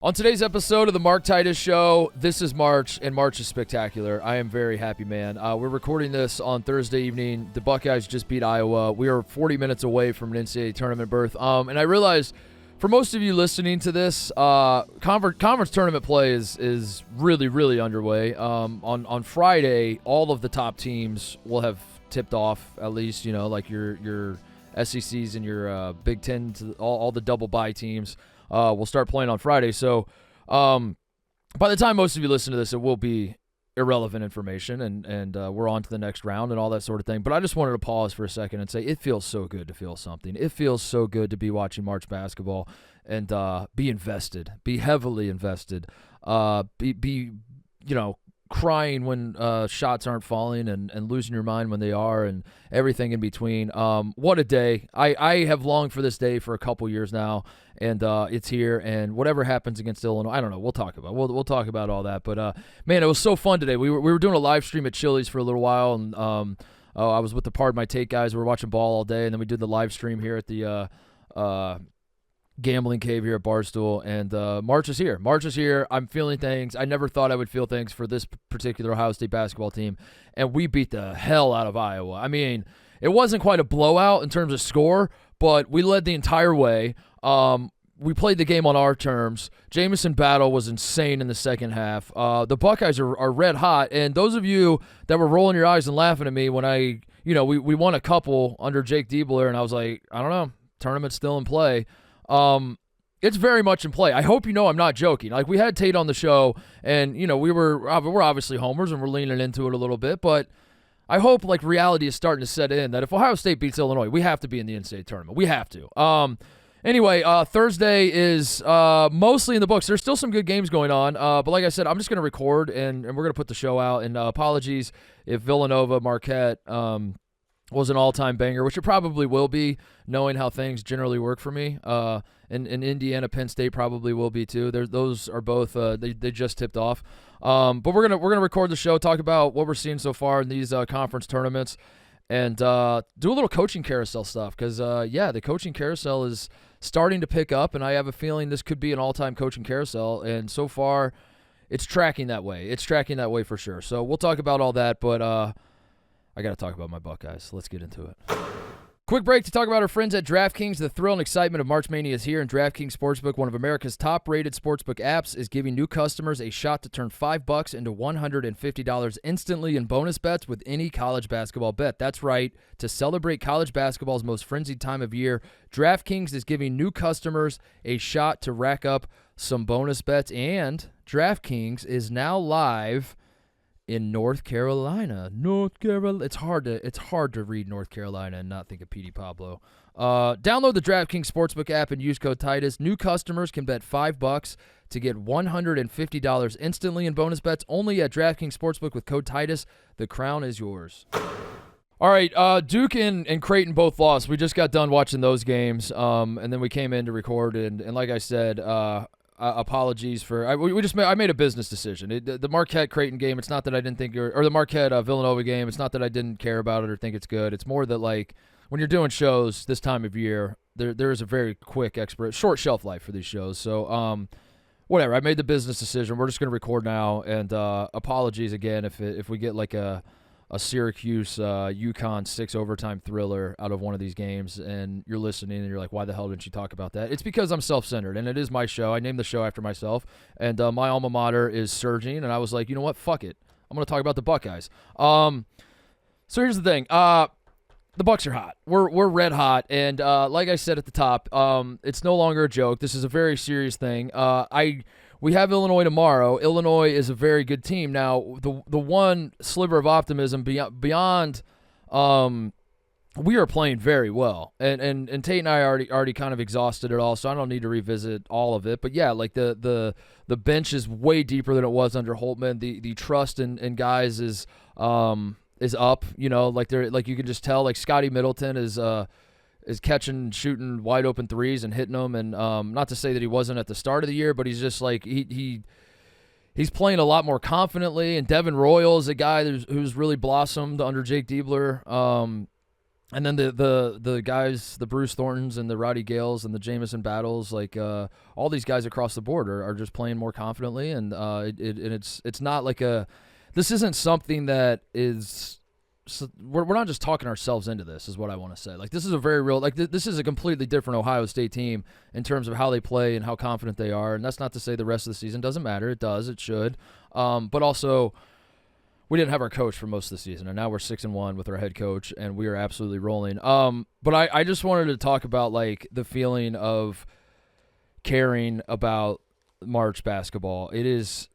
On today's episode of the Mark Titus Show, this is March, and March is spectacular. I am very happy, man. We're recording this on Thursday evening. The Buckeyes just beat Iowa. We are 40 minutes away from an NCAA tournament berth. And I realize for most of you listening to this, conference tournament play is really, really underway. On Friday, all of the top teams will have tipped off, at least, you know, like your SECs and your Big Ten, all the double bye teams. We'll start playing on Friday. So by the time most of you listen to this, it will be irrelevant information, and we're on to the next round and all that sort of thing. But I just wanted to pause for a second and say it feels so good to feel something. It feels so good to be watching March basketball and be invested, be heavily invested, be crying when shots aren't falling and losing your mind when they are, and everything in between. What a day. I have longed for this day for a couple years now, and it's here, and whatever happens against Illinois, I don't know, we'll talk about talk about all that. But man, it was so fun today. We were doing a live stream at Chili's for a little while, and I was with the Pardon My Take guys. We were watching ball all day, and then we did the live stream here at the Gambling Cave here at Barstool, and March is here. March is here. I'm feeling things. I never thought I would feel things for this particular Ohio State basketball team, and we beat the hell out of Iowa. I mean, it wasn't quite a blowout in terms of score, but we led the entire way. We played the game on our terms. Jamison Battle was insane in the second half. The Buckeyes are red hot, and those of you that were rolling your eyes and laughing at me when we won a couple under Jake Diebler, and I was like, I don't know, tournament's still in play. It's very much in play. I hope you know I'm not joking. Like, we had Tate on the show, and we're obviously homers and we're leaning into it a little bit, but I hope like reality is starting to set in that if Ohio State beats Illinois, we have to be in the NCAA tournament. We have to. Anyway, Thursday is mostly in the books. There's still some good games going on, but like I said, I'm just going to record and we're going to put the show out. And apologies if Villanova Marquette was an all-time banger, which it probably will be, knowing how things generally work for me. And Indiana, Penn State probably will be too. Those are both they just tipped off. But we're gonna record the show, talk about what we're seeing so far in these conference tournaments, and do a little coaching carousel stuff because the coaching carousel is starting to pick up, and I have a feeling this could be an all-time coaching carousel. And so far, it's tracking that way. It's tracking that way for sure. So we'll talk about all that, but I got to talk about my Buckeyes. Let's get into it. Quick break to talk about our friends at DraftKings. The thrill and excitement of March Mania is here, and DraftKings Sportsbook, one of America's top-rated sportsbook apps, is giving new customers a shot to turn $5 into $150 instantly in bonus bets with any college basketball bet. That's right. To celebrate college basketball's most frenzied time of year, DraftKings is giving new customers a shot to rack up some bonus bets, and DraftKings is now live in North Carolina. It's hard to read North Carolina and not think of Petey Pablo. Download the DraftKings Sportsbook app and use code Titus. New customers can bet $5 to get $150 instantly in bonus bets only at DraftKings Sportsbook with code Titus. The crown is yours. All right, Duke and Creighton both lost. We just got done watching those games, and then we came in to record, and like I said, apologies for I made a business decision. The Marquette Creighton game, it's not that I didn't think or the Marquette Villanova game, it's not that I didn't care about it or think it's good. It's more that like when you're doing shows this time of year, there is a very quick short shelf life for these shows. So whatever, I made the business decision. We're just going to record now, and apologies again if we get like a Syracuse UConn 6 overtime thriller out of one of these games, and you're listening and you're like, why the hell didn't you talk about that? It's because I'm self-centered, and it is my show. I named the show after myself, and my alma mater is surging, and I was like, you know what? Fuck it. I'm going to talk about the Buckeyes. So here's the thing. The Bucks are hot. We're red hot, and like I said at the top, it's no longer a joke. This is a very serious thing. We have Illinois tomorrow. Illinois is a very good team. Now, the one sliver of optimism beyond we are playing very well. And Tate and I already kind of exhausted it all, so I don't need to revisit all of it. But yeah, like the bench is way deeper than it was under Holtmann. The trust in guys is up. Like they're like you can just tell like Scotty Middleton is catching and shooting wide open threes and hitting them. And not to say that he wasn't at the start of the year, but he's just like he's playing a lot more confidently. And Devin Royal is a guy who's really blossomed under Jake Diebler. And then the guys, the Bruce Thorntons and the Roddy Gales and the Jamison Battles, like all these guys across the board are just playing more confidently, and it's not like this isn't something that is. We're not just talking ourselves into this, is what I want to say. Like, this is a very real, like, this is a completely different Ohio State team in terms of how they play and how confident they are. And that's not to say the rest of the season doesn't matter. It does. It should. But also, we didn't have our coach for most of the season, and now we're 6-1 with our head coach, and we are absolutely rolling. But I just wanted to talk about, like, the feeling of caring about March basketball. It is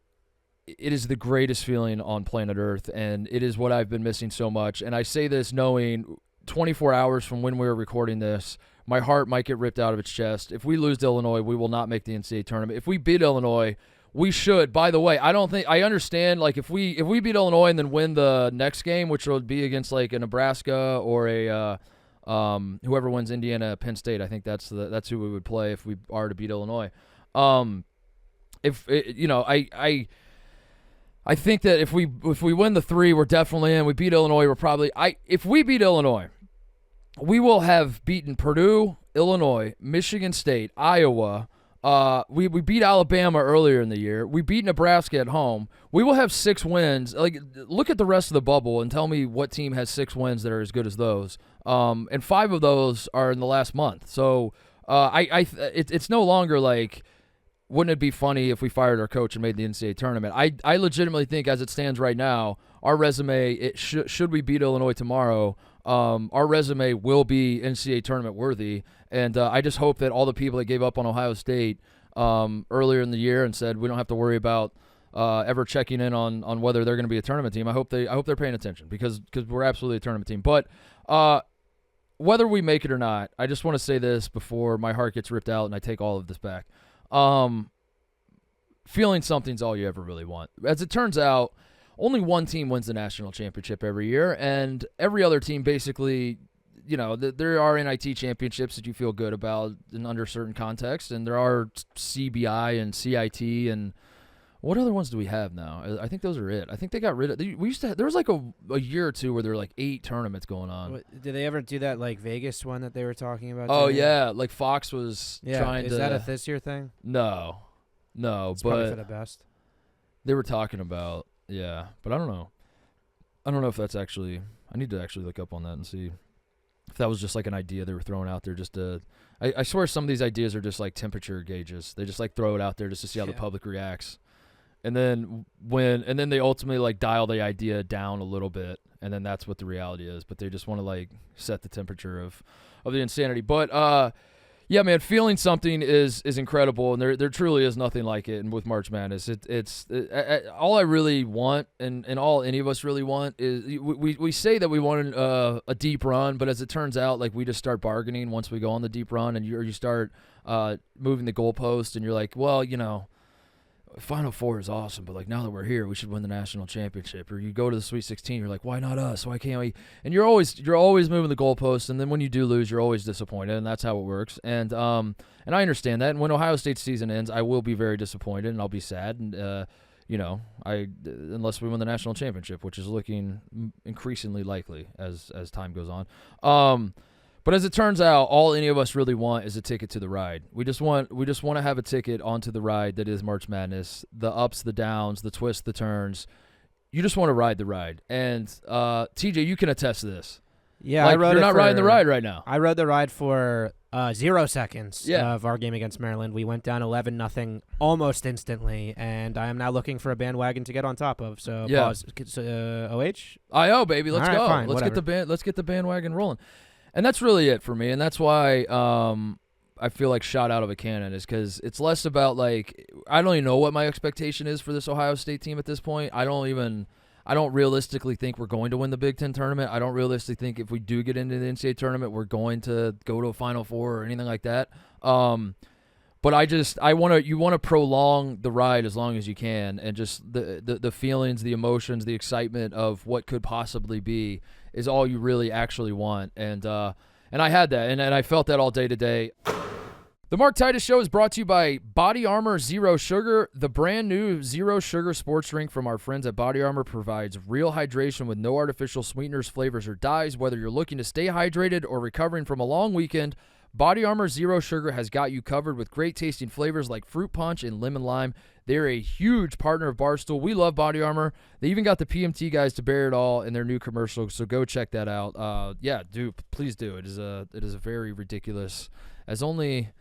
the greatest feeling on planet Earth, and it is what I've been missing so much. And I say this knowing 24 hours from when we were recording this, my heart might get ripped out of its chest. If we lose to Illinois, we will not make the NCAA tournament. If we beat Illinois, we should. By the way, I understand, like, if we beat Illinois and then win the next game, which would be against, like, a Nebraska or a whoever wins Indiana, Penn State, I think that's who we would play if we are to beat Illinois. I think that if we win the 3, we're definitely in. We beat Illinois, we're probably if we beat Illinois, we will have beaten Purdue, Illinois, Michigan State, Iowa. We beat Alabama earlier in the year. We beat Nebraska at home. We will have 6 wins. Like, look at the rest of the bubble and tell me what team has 6 wins that are as good as those. And 5 of those are in the last month. So it's no longer like, wouldn't it be funny if we fired our coach and made the NCAA tournament? I legitimately think, as it stands right now, our resume, should we beat Illinois tomorrow, our resume will be NCAA tournament worthy. And I just hope that all the people that gave up on Ohio State earlier in the year and said we don't have to worry about ever checking in on whether they're going to be a tournament team, I hope they're paying attention, because we're absolutely a tournament team. But whether we make it or not, I just want to say this before my heart gets ripped out and I take all of this back. Feeling something's all you ever really want. As it turns out, only one team wins the national championship every year, and every other team basically, there are NIT championships that you feel good about under certain contexts, and there are CBI and CIT, and what other ones do we have now? I think those are it. I think they got rid of. We used to. There was like a year or two where there were like 8 tournaments going on. Did they ever do that, like, Vegas one that they were talking about? Oh yeah, like Fox was trying to. Is that a this year thing? No, it's but probably for the best. They were talking about, but I don't know. I don't know if that's actually. I need to actually look up on that and see if that was just like an idea they were throwing out there just to. I swear some of these ideas are just like temperature gauges. They just like throw it out there just to see how the public reacts. And then they ultimately like dial the idea down a little bit, and then that's what the reality is. But they just want to like set the temperature of the insanity. But yeah, man, feeling something is incredible, and there truly is nothing like it. And with March Madness, it's all I really want, and all any of us really want is we say that we want a deep run, but as it turns out, like, we just start bargaining once we go on the deep run, and you start moving the goalpost, and you're like, well, Final Four is awesome, but like, now that we're here, we should win the national championship. Or you go to the Sweet 16, you're like, why not us? Why can't we? And you're always moving the goalposts, and then when you do lose, you're always disappointed, and that's how it works. And I understand that. And when Ohio State's season ends, I will be very disappointed, and I'll be sad. And unless we win the national championship, which is looking increasingly likely as time goes on. But as it turns out, all any of us really want is a ticket to the ride. We just want to have a ticket onto the ride that is March Madness. The ups, the downs, the twists, the turns. You just want to ride the ride. And TJ, you can attest to this. Yeah, like, you're not riding the ride right now. I rode the ride for 0 seconds of our game against Maryland. We went down 11-0 almost instantly, and I am now looking for a bandwagon to get on top of. So pause. OH? IO, baby. Let's go. Fine, let's get the bandwagon rolling. And that's really it for me, and that's why I feel like shot out of a cannon, is because it's less about, like, I don't even know what my expectation is for this Ohio State team at this point. I don't realistically think we're going to win the Big Ten tournament. I don't realistically think if we do get into the NCAA tournament, we're going to go to a Final Four or anything like that. But you want to prolong the ride as long as you can, and just the feelings, the emotions, the excitement of what could possibly be is all you really actually want. And I had that, and I felt that all day today. The Mark Titus Show is brought to you by BodyArmor Zero Sugar. The brand new Zero Sugar sports drink from our friends at BodyArmor provides real hydration with no artificial sweeteners, flavors, or dyes. Whether you're looking to stay hydrated or recovering from a long weekend, BodyArmor Zero Sugar has got you covered with great tasting flavors like fruit punch and lemon lime. They're a huge partner of Barstool. We love BodyArmor. They even got the PMT guys to bear it all in their new commercial, so go check that out. Please do. It is a very ridiculous, as only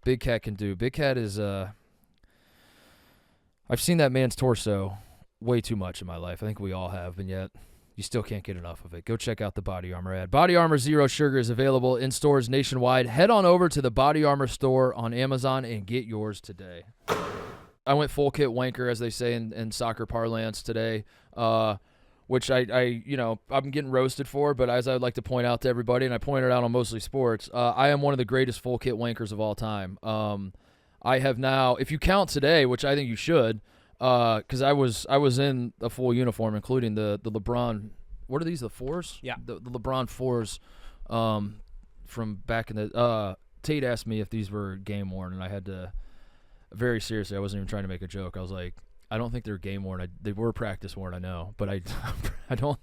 Big Cat can do. Big Cat is I've seen that man's torso way too much in my life. I think we all have, and yet you still can't get enough of it. Go check out the BodyArmor ad. BodyArmor Zero Sugar is available in stores nationwide. Head on over to the BodyArmor store on Amazon and get yours today. I went full kit wanker, as they say in soccer parlance today, which I'm getting roasted for, but as I'd like to point out to everybody, and I pointed out on Mostly Sports, I am one of the greatest full kit wankers of all time. I have now, if you count today, which I think you should, because I was in a full uniform, including the LeBron, what are these, the fours? Yeah. The LeBron fours from back in the, Tate asked me if these were game worn, and I had to, very seriously, I wasn't even trying to make a joke. I was like, I don't think they're game worn. They were practice worn, I know, but I don't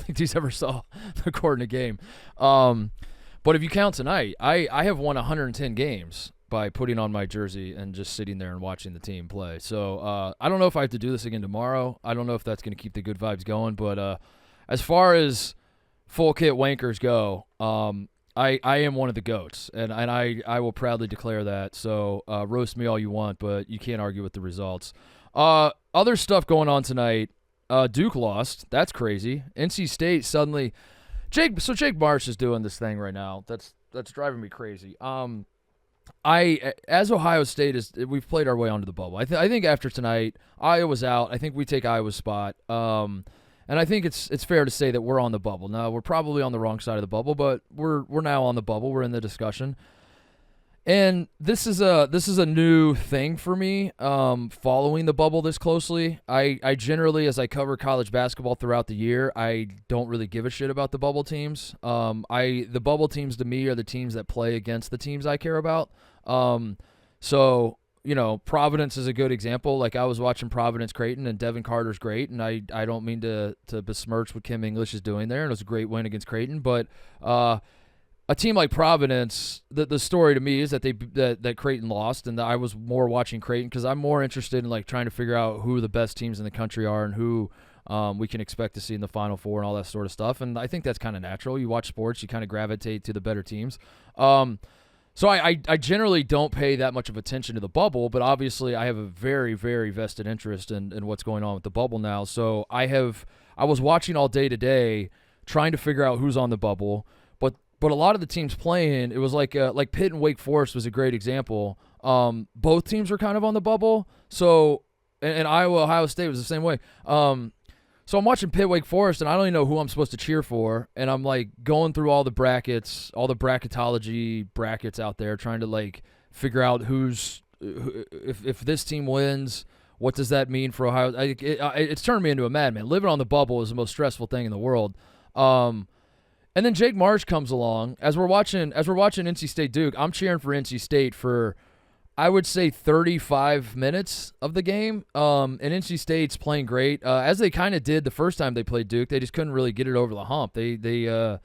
think these ever saw the court in a game. But if you count tonight, I have won 110 games by putting on my jersey and just sitting there and watching the team play. So I don't know if I have to do this again tomorrow. I don't know if that's going to keep the good vibes going. But as far as full kit wankers go, I am one of the GOATs, and I will proudly declare that. So roast me all you want, but you can't argue with the results. Other stuff going on tonight. Duke lost. That's crazy. NC State suddenly. Jake Marsh is doing this thing right now. That's driving me crazy. As Ohio State is, we've played our way onto the bubble. I think after tonight, Iowa's out. I think we take Iowa's spot. And I think it's fair to say that we're on the bubble. Now, we're probably on the wrong side of the bubble, but we're now on the bubble. We're in the discussion. And this is a new thing for me, following the bubble this closely. I generally, as I cover college basketball throughout the year, I don't really give a shit about the bubble teams. The bubble teams to me are the teams that play against the teams I care about. So, Providence is a good example. Like, I was watching Providence Creighton, and Devin Carter's great, and I don't mean to besmirch what Kim English is doing there, and it was a great win against Creighton, but a team like Providence, the story to me is that that Creighton lost, and I was more watching Creighton because I'm more interested in trying to figure out who the best teams in the country are and who we can expect to see in the Final Four and all that sort of stuff. And I think that's kind of natural. You watch sports, you kind of gravitate to the better teams. So I generally don't pay that much of attention to the bubble, but obviously I have a very, very vested interest in what's going on with the bubble now. So I was watching all day today, trying to figure out who's on the bubble. But a lot of the teams playing, it was like Pitt and Wake Forest was a great example. Both teams were kind of on the bubble. So, and Iowa, Ohio State was the same way. So I'm watching Pitt, Wake Forest, and I don't even know who I'm supposed to cheer for. And I'm going through all the brackets, all the bracketology brackets out there, trying to figure out if this team wins, what does that mean for Ohio? It's turned me into a madman. Living on the bubble is the most stressful thing in the world. And then Jake Marsh comes along. As we're watching NC State Duke, I'm cheering for NC State for, I would say, 35 minutes of the game. And NC State's playing great, as they kind of did the first time they played Duke. They just couldn't really get it over the hump. They played.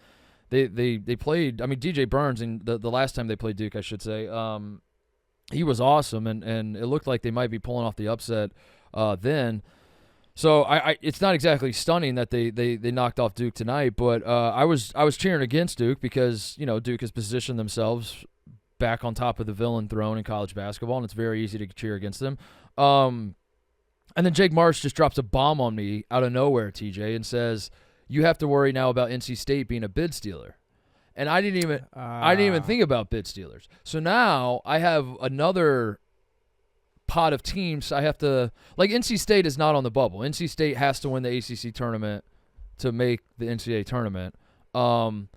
I mean, DJ Burns, and the last time they played Duke, I should say, he was awesome, and it looked like they might be pulling off the upset then. So it's not exactly stunning that they knocked off Duke tonight, but I was cheering against Duke because Duke has positioned themselves back on top of the villain throne in college basketball, and it's very easy to cheer against them. And then Jake Marsh just drops a bomb on me out of nowhere, TJ, and says, "You have to worry now about NC State being a bid stealer." And I didn't even think about bid stealers. So now I have another pot of teams. I have to, NC State is not on the bubble. NC State has to win the ACC tournament to make the NCAA tournament. So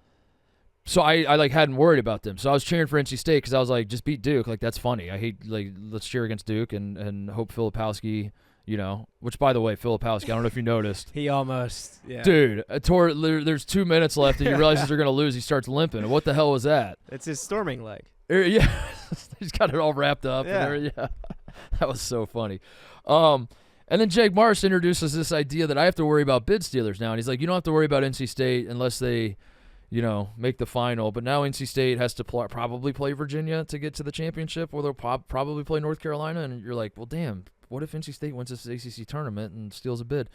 I hadn't worried about them. So I was cheering for NC State because I was like, just beat Duke. That's funny. I hate, let's cheer against Duke and hope Filipowski, which, by the way, Filipowski, I don't know if you noticed. He almost, yeah. Dude, there's 2 minutes left and he realizes they're going to lose. He starts limping. What the hell was that? It's his storming leg. Yeah. He's got it all wrapped up. Yeah. That was so funny. And then Jake Marsh introduces this idea that I have to worry about bid stealers now. And he's like, you don't have to worry about NC State unless they, make the final. But now NC State has to probably play Virginia to get to the championship, or they'll probably play North Carolina. And you're like, well, damn, what if NC State wins this ACC tournament and steals a bid?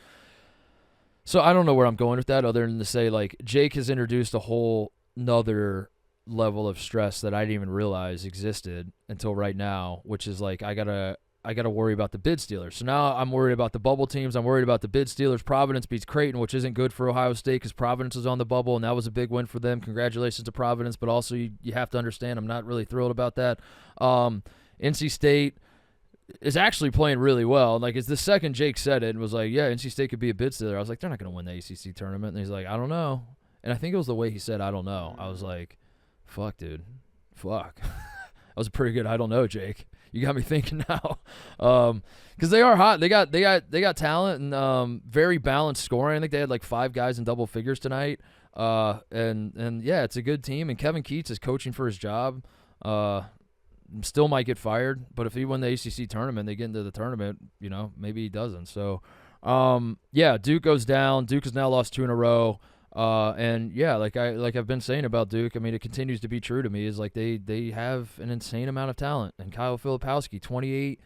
So I don't know where I'm going with that other than to say, like, Jake has introduced a whole nother level of stress that I didn't even realize existed until right now, which is like I gotta worry about the bid stealers. So now I'm worried about the bubble teams. I'm worried about the bid stealers. Providence beats Creighton, which isn't good for Ohio State because Providence is on the bubble, and that was a big win for them. Congratulations to Providence, but also you have to understand I'm not really thrilled about that. NC State is actually playing really well. Like, it's the second Jake said it and was like, yeah, NC State could be a bid stealer. I was like, they're not going to win the ACC tournament. And he's like, I don't know. And I think it was the way he said, I don't know. I was like, fuck, dude. Fuck. That was a pretty good I don't know, Jake. You got me thinking now. Because they are hot. They got talent and very balanced scoring. I think they had like 5 guys in double figures tonight. And yeah, it's a good team. And Kevin Keats is coaching for his job. Still might get fired, but if he win the ACC tournament, they get into the tournament, maybe he doesn't. So, yeah, Duke goes down. Duke has now lost 2 in a row. And yeah, like I've been saying about Duke, I mean, it continues to be true to me, is like they have an insane amount of talent. And Kyle Filipowski, 28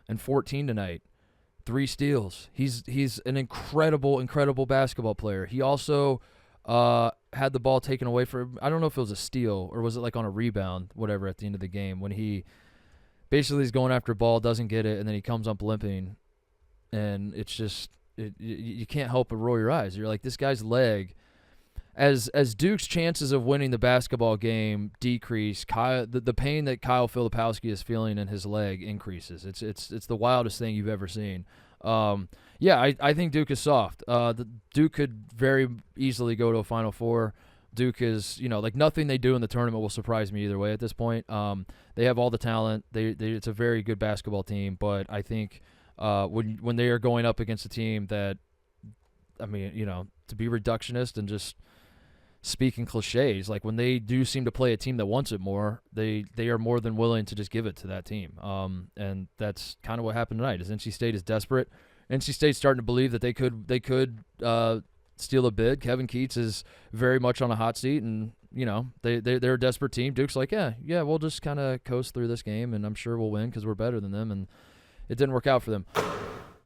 and 14 tonight, 3 steals. He's an incredible basketball player. He also had the ball taken away from, I don't know if it was a steal or was it like on a rebound, whatever, at the end of the game, when he basically is going after a ball, doesn't get it, and then he comes up limping, and it's just you can't help but roll your eyes. You're like, this guy's leg, as Duke's chances of winning the basketball game decrease, the pain that Kyle Filipowski is feeling in his leg increases. It's the wildest thing you've ever seen. Yeah, I think Duke is soft. Duke could very easily go to a Final Four. Duke is, like, nothing they do in the tournament will surprise me either way at this point. They have all the talent. It's a very good basketball team, but I think when they are going up against a team that, I mean, to be reductionist and just speaking cliches, like when they do seem to play a team that wants it more, they are more than willing to just give it to that team. And that's kind of what happened tonight. Is NC State is desperate. NC State's starting to believe that they could steal a bid. Kevin Keats is very much on a hot seat, and they're a desperate team. Duke's like, yeah, we'll just kind of coast through this game, and I'm sure we'll win because we're better than them. And it didn't work out for them.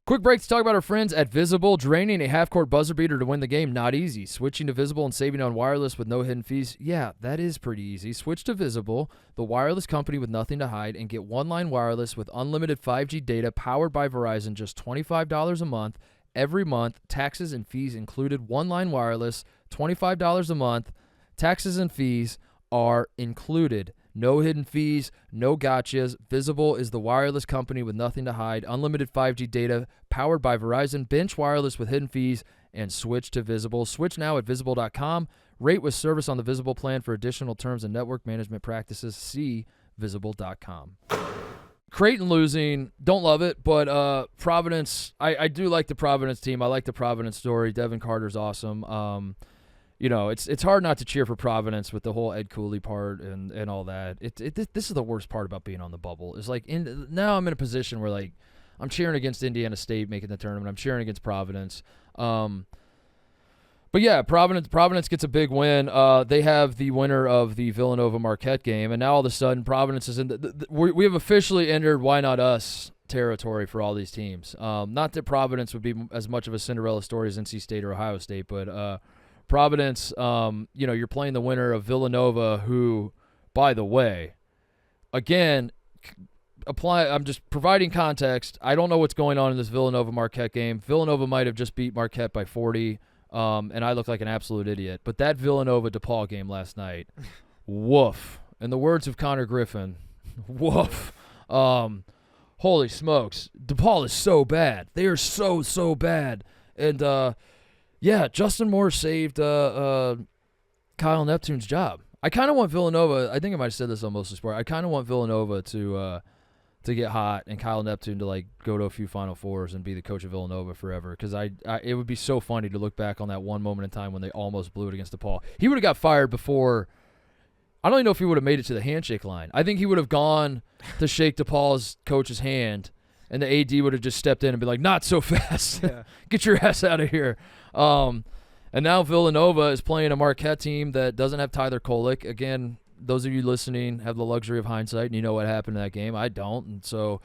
Quick break to talk about our friends at Visible. Draining a half-court buzzer beater to win the game, not easy. Switching to Visible and saving on wireless with no hidden fees, yeah, that is pretty easy. Switch to Visible, the wireless company with nothing to hide, and get one-line wireless with unlimited 5G data powered by Verizon, just $25 a month. Every month, taxes and fees included. One-line wireless, $25 a month. Taxes and fees are included. No hidden fees, no gotchas. Visible is the wireless company with nothing to hide. Unlimited 5G data powered by Verizon. Bench wireless with hidden fees and switch to Visible. Switch now at Visible.com. Rate with service on the Visible plan for additional terms and network management practices. See Visible.com. Creighton losing, don't love it, but Providence, I do like the Providence team. I like the Providence story. Devin Carter's awesome. It's hard not to cheer for Providence with the whole Ed Cooley part and all that. This is the worst part about being on the bubble. Is like now I'm in a position where, like, I'm cheering against Indiana State making the tournament. I'm cheering against Providence. But yeah, Providence gets a big win. They have the winner of the Villanova-Marquette game, and now all of a sudden Providence is in we have officially entered why not us territory for all these teams. Not that Providence would be as much of a Cinderella story as NC State or Ohio State, but Providence, you're playing the winner of Villanova, who, by the way, again, I'm just providing context. I don't know what's going on in this Villanova-Marquette game. Villanova might have just beat Marquette by 40, and I look like an absolute idiot. But that Villanova-DePaul game last night, woof. In the words of Connor Griffin, woof. Holy smokes. DePaul is so bad. They are so bad. And, yeah, Justin Moore saved Kyle Neptune's job. I kind of want Villanova. I think I might have said this on Mostly Sport. I kind of want Villanova to get hot and Kyle Neptune to, like, go to a few Final Fours and be the coach of Villanova forever. Because it would be so funny to look back on that one moment in time when they almost blew it against DePaul. He would have got fired before I don't even know if he would have made it to the handshake line. I think he would have gone to shake DePaul's coach's hand, and the AD would have just stepped in and been like, not so fast. Yeah. Get your ass out of here. And now Villanova is playing a Marquette team that doesn't have Tyler Kolek. Again, those of you listening have the luxury of hindsight, and you know what happened in that game. I don't. And so,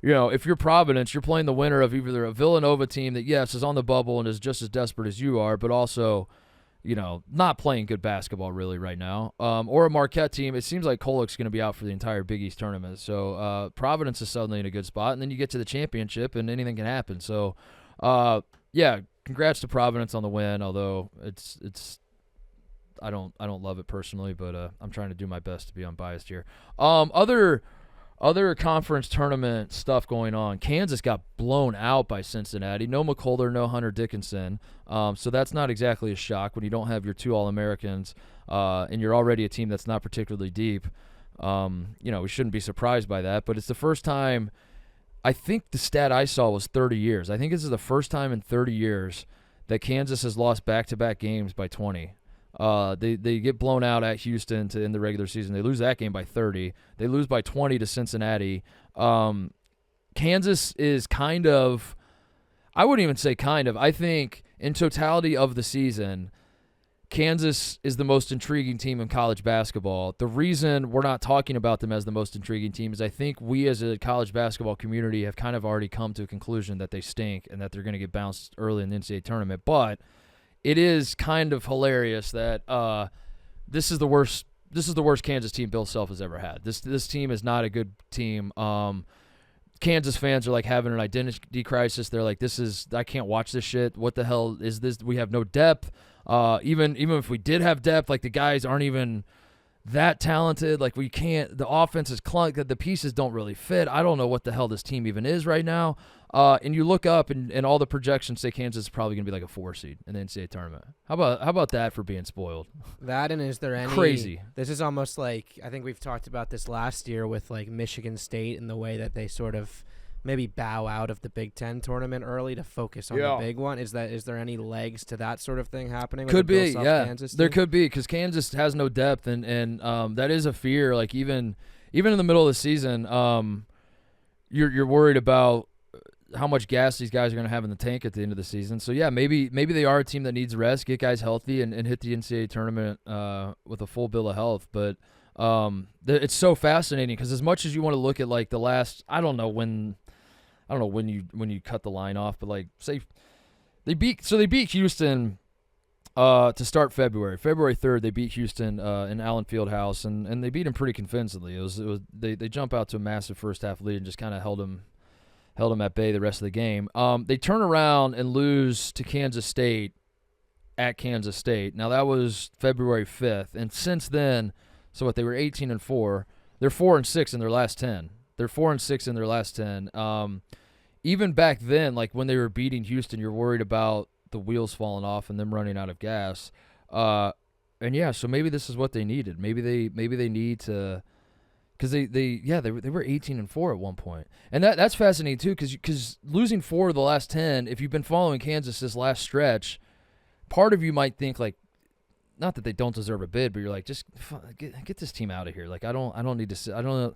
if you're Providence, you're playing the winner of either a Villanova team that, yes, is on the bubble and is just as desperate as you are, but also – not playing good basketball really right now, or a Marquette team. It seems like Kolek's going to be out for the entire Big East tournament. So Providence is suddenly in a good spot, and then you get to the championship, and anything can happen. So, congrats to Providence on the win. Although it's I don't love it personally, but I'm trying to do my best to be unbiased here. Other conference tournament stuff going on. Kansas got blown out by Cincinnati. No McCullough, no Hunter Dickinson. So that's not exactly a shock when you don't have your two All-Americans and you're already a team that's not particularly deep. We shouldn't be surprised by that. But it's the first time, I think the stat I saw was 30 years. I think this is the first time in 30 years that Kansas has lost back-to-back games by 20. They get blown out at Houston to end the regular season. They lose that game by 30. They lose by 20 to Cincinnati. Kansas is kind of, I wouldn't even say kind of. I think in totality of the season, Kansas is the most intriguing team in college basketball. The reason we're not talking about them as the most intriguing team is I think we as a college basketball community have kind of already come to a conclusion that they stink and that they're going to get bounced early in the NCAA tournament. But it is kind of hilarious that this is the worst Kansas team Bill Self has ever had. This team is not a good team. Kansas fans are like having an identity crisis. They're like, I can't watch this shit. What the hell is this? We have no depth. Even if we did have depth, like the guys aren't even that talented. Like we can't. The offense is clunk. The pieces don't really fit. I don't know what the hell this team even is right now. And you look up and all the projections say Kansas is probably going to be like a 4 seed in the NCAA tournament. How about that for being spoiled? That, and is there any crazy? This is almost like, I think we've talked about this last year with like Michigan State and the way that they sort of maybe bow out of the Big Ten tournament early to focus on the big one. Is there any legs to that sort of thing happening? With could the be, Bill yeah. Kansas team? There could be, because Kansas has no depth, and that is a fear. Like even in the middle of the season, you're worried about how much gas these guys are going to have in the tank at the end of the season. So, yeah, maybe they are a team that needs rest, get guys healthy, and hit the NCAA tournament with a full bill of health. But it's so fascinating because as much as you want to look at, like, the last – I don't know when you cut the line off, but, like, say they beat Houston to start February. February 3rd, they beat Houston in Allen Fieldhouse, and they beat them pretty convincingly. They jump out to a massive first-half lead and just kind of held them at bay the rest of the game. They turn around and lose to Kansas State at Kansas State. Now, that was February 5th. And since then, so what, they were 18-4. They're 4-6 in their last 10. They're 4-6 in their last 10. Even back then, like when they were beating Houston, you're worried about the wheels falling off and them running out of gas. And, yeah, so maybe this is what they needed. Maybe they need to – because they were 18-4 at one point, and that's fascinating too. Because losing 4 of the last 10, if you've been following Kansas this last stretch, part of you might think like, not that they don't deserve a bid, but you're like, just get this team out of here. Like I don't need to. I don't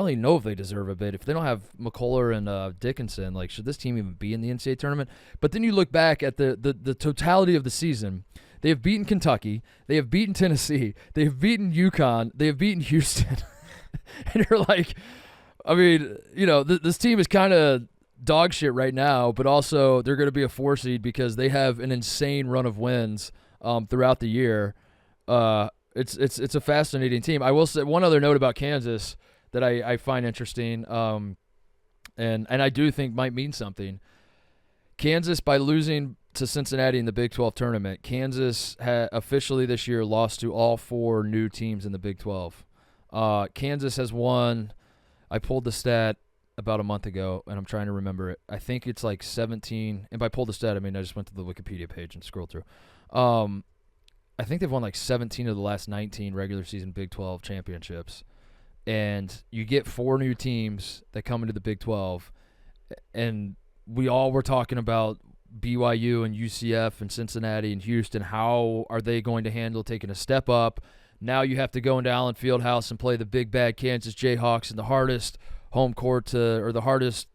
even know if they deserve a bid. If they don't have McCullough and Dickinson, like should this team even be in the NCAA tournament? But then you look back at the totality of the season. They have beaten Kentucky. They have beaten Tennessee. They have beaten UConn. They have beaten Houston. And you're like, I mean, this team is kind of dog shit right now, but also they're going to be a 4 seed because they have an insane run of wins throughout the year. It's a fascinating team. I will say one other note about Kansas that I find interesting, and I do think might mean something. Kansas, by losing to Cincinnati in the Big 12 tournament, Kansas officially this year lost to all 4 new teams in the Big 12. Kansas has won. I pulled the stat about a month ago, and I'm trying to remember it. I think it's like 17. And by pulled the stat, I mean I just went to the Wikipedia page and scrolled through. I think they've won like 17 of the last 19 regular season Big 12 championships. And you get 4 new teams that come into the Big 12, and we all were talking about BYU and UCF and Cincinnati and Houston. How are they going to handle taking a step up? Now you have to go into Allen Fieldhouse and play the big bad Kansas Jayhawks in the hardest home court the hardest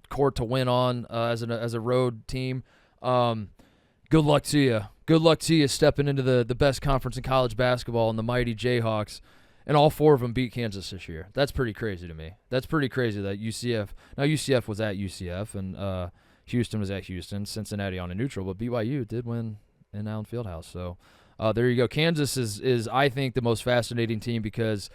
court to win on as a road team. Good luck to you. Good luck to you stepping into the best conference in college basketball and the mighty Jayhawks. And all 4 of them beat Kansas this year. That's pretty crazy to me. That's pretty crazy that UCF was at UCF and Houston was at Houston, Cincinnati on a neutral, but BYU did win in Allen Fieldhouse. So there you go. Kansas is I think the most fascinating team because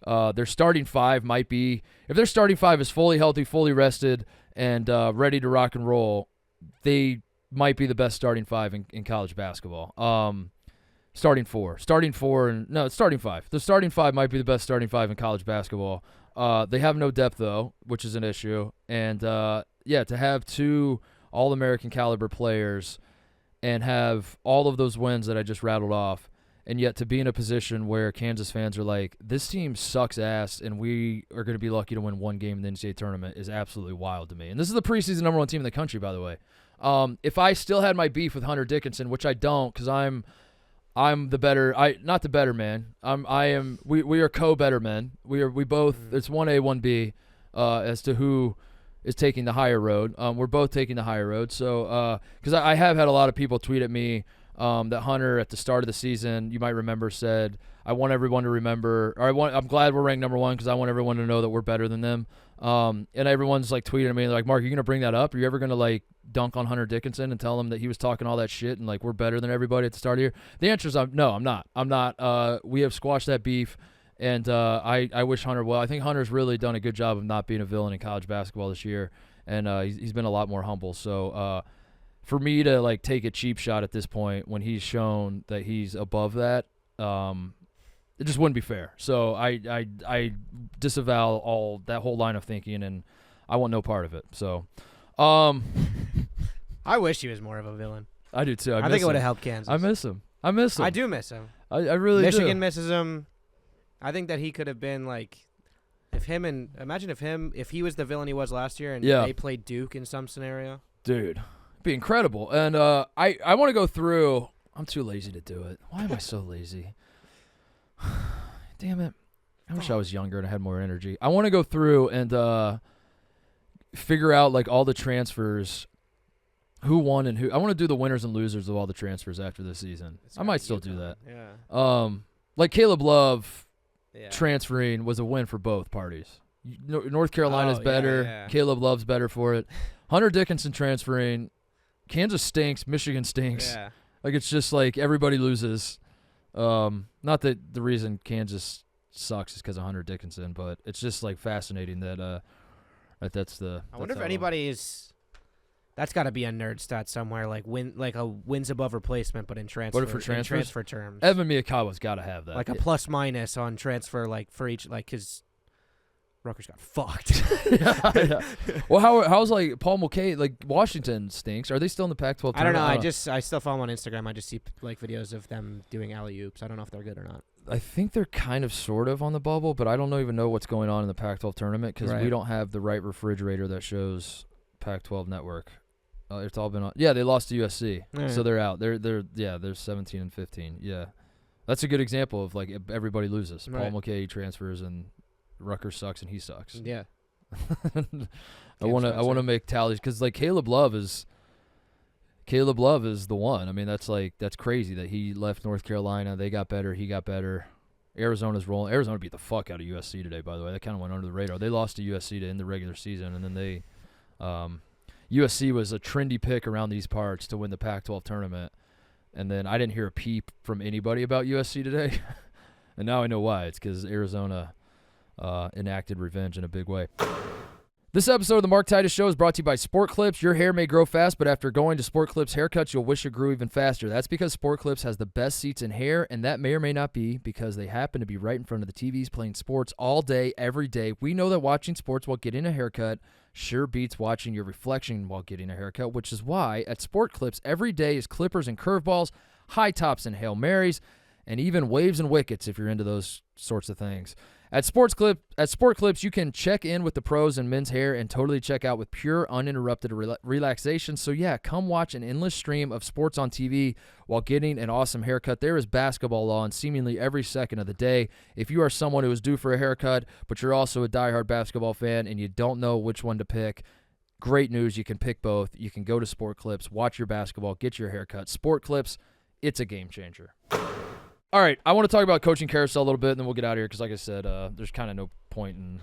their starting 5 might be, if their starting 5 is fully healthy, fully rested, and ready to rock and roll, they might be the best starting 5 in college basketball. Starting 5. The starting 5 might be the best starting 5 in college basketball. They have no depth, though, which is an issue. And, to have 2 All-American caliber players and have all of those wins that I just rattled off, and yet to be in a position where Kansas fans are like, this team sucks ass, and we are going to be lucky to win 1 game in the NCAA tournament is absolutely wild to me. And this is the preseason number 1 team in the country, by the way. If I still had my beef with Hunter Dickinson, which I don't because I'm the better. Not the better man. We are co-better men. We both. It's 1A, 1B, as to who is taking the higher road. We're both taking the higher road. So, because I have had a lot of people tweet at me that Hunter at the start of the season, you might remember, said, "I want everyone to remember, or I'm glad we're ranked number 1 because I want everyone to know that we're better than them." And everyone's like tweeting at me like, "Mark, are you gonna bring that up? Are you ever gonna like dunk on Hunter Dickinson and tell him that he was talking all that shit and like we're better than everybody at the start of the year?" The answer is no, I'm not. I'm not. We have squashed that beef, and I wish Hunter well. I think Hunter's really done a good job of not being a villain in college basketball this year, and he's been a lot more humble. So for me to like take a cheap shot at this point when he's shown that he's above that, it just wouldn't be fair. So I disavow all that whole line of thinking, and I want no part of it. So. I wish he was more of a villain. I do too. I think it would have helped Kansas. I miss him. I do miss him. I really do. Michigan misses him. I think that he could have been like, if he was the villain he was last year and they played Duke in some scenario. Dude, it'd be incredible. And I want to go through. I'm too lazy to do it. Why am I so lazy? Damn it. I wish I was younger and I had more energy. I want to go through and figure out like all the transfers, who won and who. I want to do the winners and losers of all the transfers after this season. I might still do that. Yeah. Like Caleb Love transferring was a win for both parties. North Carolina's better. Yeah. Caleb Love's better for it. Hunter Dickinson transferring. Kansas stinks. Michigan stinks. Yeah. Like it's just like everybody loses. Not that the reason Kansas sucks is because of Hunter Dickinson, but it's just like fascinating that that's the. I wonder if anybody is. That's got to be a nerd stat somewhere, like a wins above replacement, but in transfer. What for transfers? In transfer terms. Evan Miyakawa's got to have that. Like a plus minus on transfer, like for each, like his. Rutgers got fucked. yeah. Well, how's like Paul Mulcahy? Like Washington stinks. Are they still in the Pac-12? I don't know. I still follow them on Instagram. I just see like videos of them doing alley oops. I don't know if they're good or not. I think they're kind of sort of on the bubble, but I don't even know what's going on in the Pac-12 tournament because we don't have the right refrigerator that shows Pac-12 network. It's all been on. Yeah, they lost to USC, so they're out. They're 17-15. Yeah, that's a good example of like everybody loses. Paul Mulcahy transfers and Rutgers sucks and he sucks. Yeah. I want to make tallies because like Caleb Love is the one. I mean that's crazy that he left North Carolina. They got better. He got better. Arizona's rolling. Arizona beat the fuck out of USC today. By the way, that kind of went under the radar. They lost to USC to end the regular season, and then they USC was a trendy pick around these parts to win the Pac-12 tournament. And then I didn't hear a peep from anybody about USC today, and now I know why. It's because Arizona. Enacted revenge in a big way. This episode of the Mark Titus Show is brought to you by Sport Clips. Your hair may grow fast, but after going to Sport Clips haircuts, you'll wish it grew even faster. That's because Sport Clips has the best seats in hair, and that may or may not be because they happen to be right in front of the TVs playing sports all day, every day. We know that watching sports while getting a haircut sure beats watching your reflection while getting a haircut, which is why at Sport Clips, every day is clippers and curveballs, high tops and Hail Marys, and even waves and wickets if you're into those sorts of things. At Sport Clips, you can check in with the pros in men's hair and totally check out with pure, uninterrupted relaxation. So, yeah, come watch an endless stream of sports on TV while getting an awesome haircut. There is basketball on seemingly every second of the day. If you are someone who is due for a haircut, but you're also a diehard basketball fan and you don't know which one to pick, great news. You can pick both. You can go to Sport Clips, watch your basketball, get your haircut. Sport Clips, it's a game changer. All right, I want to talk about coaching carousel a little bit, and then we'll get out of here because, like I said, there's kind of no point in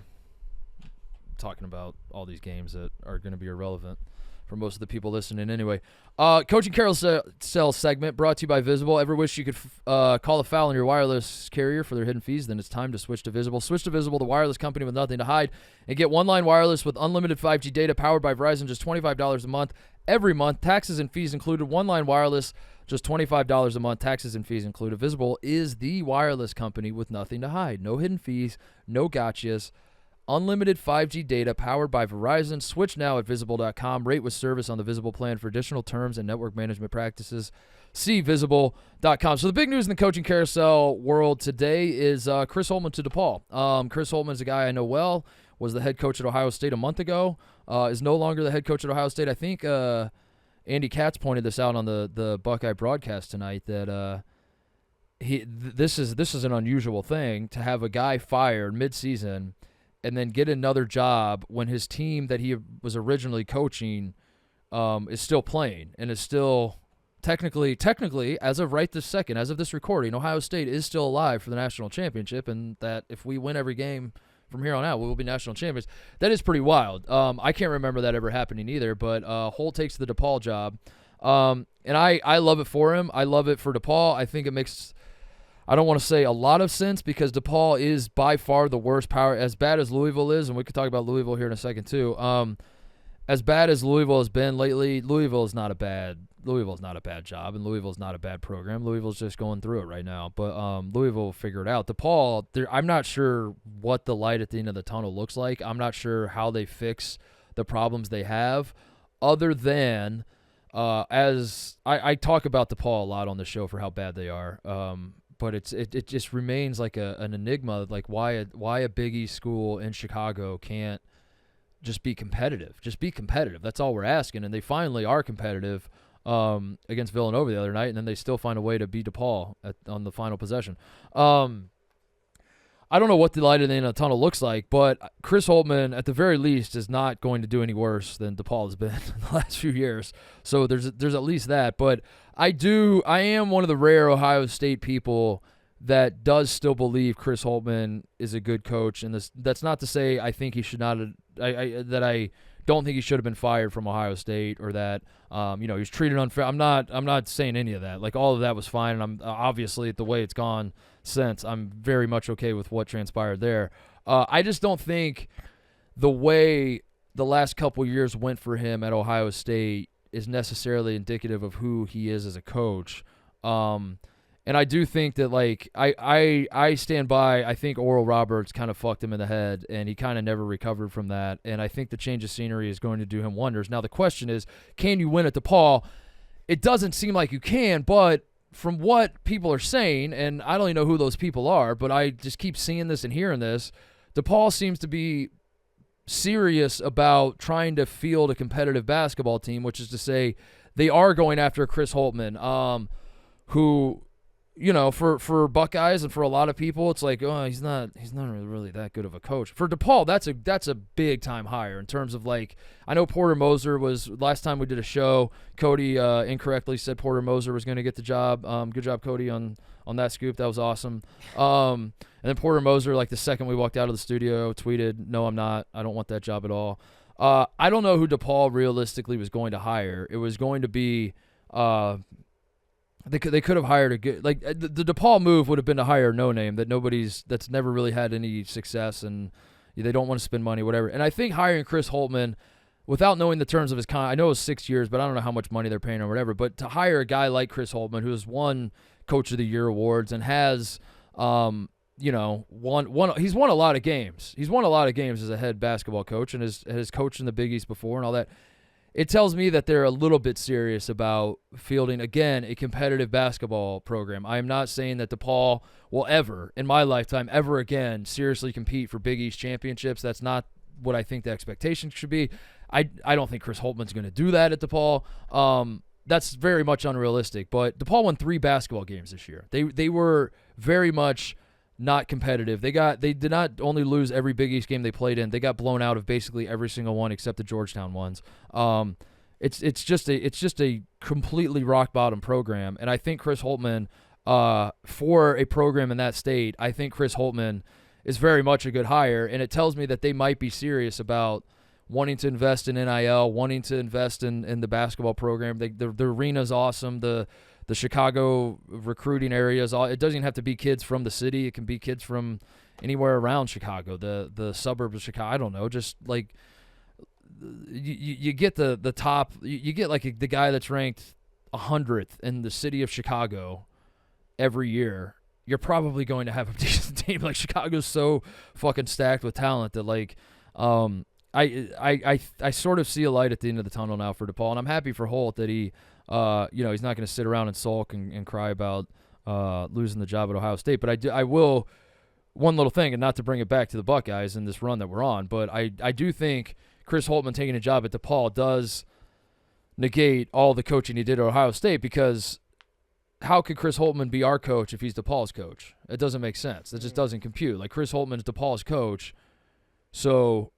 talking about all these games that are going to be irrelevant for most of the people listening anyway. Coaching carousel segment brought to you by Visible. Ever wish you could call a foul on your wireless carrier for their hidden fees? Then it's time to switch to Visible. Switch to Visible, the wireless company with nothing to hide, and get one-line wireless with unlimited 5G data powered by Verizon, just $25 a month. Every month, taxes and fees included. One-line wireless, just $25 a month, taxes and fees included. Visible is the wireless company with nothing to hide. No hidden fees, no gotchas. Unlimited 5G data powered by Verizon. Switch now at Visible.com. Rate with service on the Visible plan for additional terms and network management practices. See Visible.com. So the big news in the coaching carousel world today is Chris Holtmann to DePaul. Chris Holtmann is a guy I know well, was the head coach at Ohio State a month ago, is no longer the head coach at Ohio State. I think Andy Katz pointed this out on the Buckeye broadcast tonight that this is an unusual thing to have a guy fired midseason and then get another job when his team that he was originally coaching is still playing and is still technically, as of right this second, as of this recording, Ohio State is still alive for the national championship, and that if we win every game from here on out, we will be national champions. That is pretty wild. I can't remember that ever happening either, but Holt takes the DePaul job, and I love it for him. I love it for DePaul. I think it makes, I don't want to say a lot of sense because DePaul is by far the worst power, as bad as Louisville is, and we could talk about Louisville here in a second too. As bad as Louisville has been lately, Louisville is not a bad job, and Louisville's not a bad program. Louisville's just going through it right now, but Louisville will figure it out. DePaul, I'm not sure what the light at the end of the tunnel looks like. I'm not sure how they fix the problems they have, other than as I talk about DePaul a lot on the show for how bad they are. But it just remains like an enigma, like why a Big East school in Chicago can't just be competitive. Just be competitive. That's all we're asking, and they finally are competitive against Villanova the other night, and then they still find a way to beat DePaul on the final possession. I don't know what the light at the end of the tunnel looks like, but Chris Holtmann, at the very least, is not going to do any worse than DePaul has been in the last few years. So there's at least that. But I am one of the rare Ohio State people that does still believe Chris Holtmann is a good coach, and that's not to say I think he should not. I don't think he should have been fired from Ohio State, or that he was treated unfair. I'm not saying any of that. Like, all of that was fine, and I'm obviously, the way it's gone since, I'm very much okay with what transpired there. I just don't think the way the last couple years went for him at Ohio State is necessarily indicative of who he is as a coach. And I do think that, like, I stand by, I think Oral Roberts kind of fucked him in the head, and he kind of never recovered from that. And I think the change of scenery is going to do him wonders. Now, the question is, can you win at DePaul? It doesn't seem like you can, but from what people are saying, and I don't even know who those people are, but I just keep seeing this and hearing this, DePaul seems to be serious about trying to field a competitive basketball team, which is to say they are going after Chris Holtmann, who, you know, for Buckeyes and for a lot of people, it's like, oh, he's not really that good of a coach. For DePaul, that's a big time hire in terms of, like, I know Porter Moser was, last time we did a show, Cody incorrectly said Porter Moser was going to get the job. Good job, Cody, on that scoop. That was awesome. And then Porter Moser, like, the second we walked out of the studio, tweeted, no, I'm not. I don't want that job at all. I don't know who DePaul realistically was going to hire. It was going to be They could have hired a good, like, the DePaul move would have been to hire a no-name that's never really had any success, and they don't want to spend money, whatever. And I think hiring Chris Holtmann, without knowing the terms of his contract, I know it was 6 years, but I don't know how much money they're paying or whatever, but to hire a guy like Chris Holtmann, who has won Coach of the Year awards and has, he's won a lot of games. He's won a lot of games as a head basketball coach and has coached in the Big East before and all that. it tells me that they're a little bit serious about fielding, again, a competitive basketball program. I am not saying that DePaul will ever, in my lifetime, ever again seriously compete for Big East championships. That's not what I think the expectation should be. I don't think Chris Holtmann's going to do that at DePaul. That's very much unrealistic. But DePaul won 3 basketball games this year. They were very much not competitive. They did not only lose every Big East game they played in, they got blown out of basically every single one except the Georgetown ones. It's just a completely rock bottom program, and I think Chris Holtmann, for a program in that state, I think Chris Holtmann is very much a good hire, and it tells me that they might be serious about wanting to invest in NIL, wanting to invest in the basketball program. The arena's awesome. The Chicago recruiting areas, it doesn't even have to be kids from the city. It can be kids from anywhere around Chicago, the suburbs of Chicago. I don't know, just like you get the top. You get like the guy that's ranked 100th in the city of Chicago every year. You're probably going to have a decent team. Like, Chicago's so fucking stacked with talent that, like, I sort of see a light at the end of the tunnel now for DePaul, and I'm happy for Holt that he, he's not going to sit around and sulk and cry about losing the job at Ohio State. But I will, one little thing, and not to bring it back to the Buckeyes in this run that we're on, but I do think Chris Holtmann taking a job at DePaul does negate all the coaching he did at Ohio State, because how could Chris Holtmann be our coach if he's DePaul's coach? It doesn't make sense. It just doesn't compute. Like, Chris Holtmann is DePaul's coach, so